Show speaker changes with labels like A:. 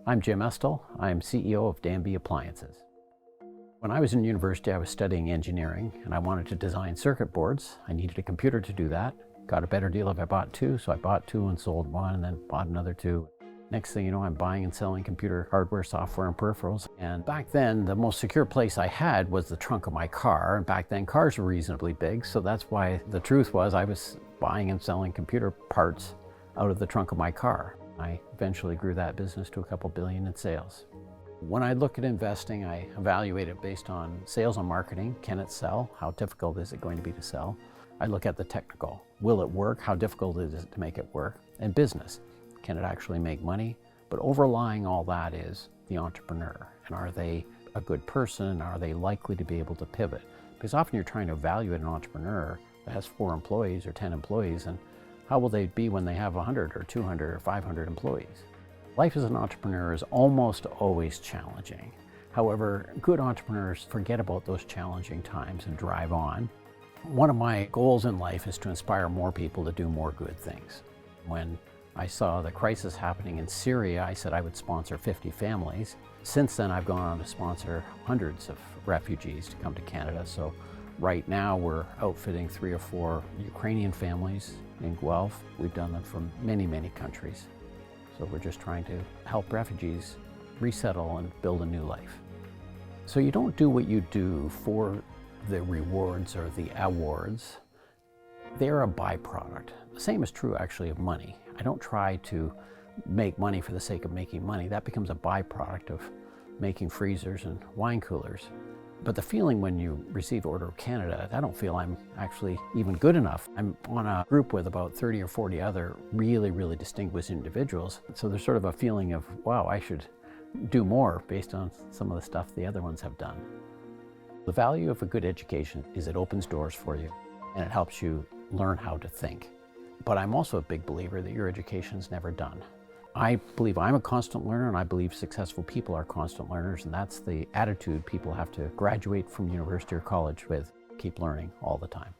A: I'm Jim Estill. I'm CEO of Danby Appliances. When I was in university, I was studying engineering and I wanted to design circuit boards. I needed a computer to do that. Got a better deal if I bought two, so I bought two and sold one and then bought another two. Next thing you know, I'm buying and selling computer hardware, software, and peripherals. And back then, the most secure place I had was the trunk of my car. And back then, cars were reasonably big, so that's why the truth was I was buying and selling computer parts out of the trunk of my car. I eventually grew that business to a couple billion in sales. When I look at investing, I evaluate it based on sales and marketing. Can it sell? How difficult is it going to be to sell? I look at the technical. Will it work? How difficult is it to make it work? And business. Can it actually make money? But overlying all that is the entrepreneur. And are they a good person? Are they likely to be able to pivot? Because often you're trying to evaluate an entrepreneur that has 4 employees or 10 employees, and how will they be when they have 100 or 200 or 500 employees? Life as an entrepreneur is almost always challenging. However, good entrepreneurs forget about those challenging times and drive on. One of my goals in life is to inspire more people to do more good things. When I saw the crisis happening in Syria, I said I would sponsor 50 families. Since then, I've gone on to sponsor hundreds of refugees to come to Canada. So right now, we're outfitting 3 or 4 Ukrainian families in Guelph. We've done them from many, many countries. So we're just trying to help refugees resettle and build a new life. So you don't do what you do for the rewards or the awards. They're a byproduct. The same is true actually of money. I don't try to make money for the sake of making money. That becomes a byproduct of making freezers and wine coolers. But the feeling when you receive Order of Canada, I don't feel I'm actually even good enough. I'm on a group with about 30 or 40 other really, really distinguished individuals. So there's sort of a feeling of, wow, I should do more based on some of the stuff the other ones have done. The value of a good education is it opens doors for you and it helps you learn how to think. But I'm also a big believer that your education's never done. I believe I'm a constant learner, and I believe successful people are constant learners, and that's the attitude people have to graduate from university or college with. Keep learning all the time.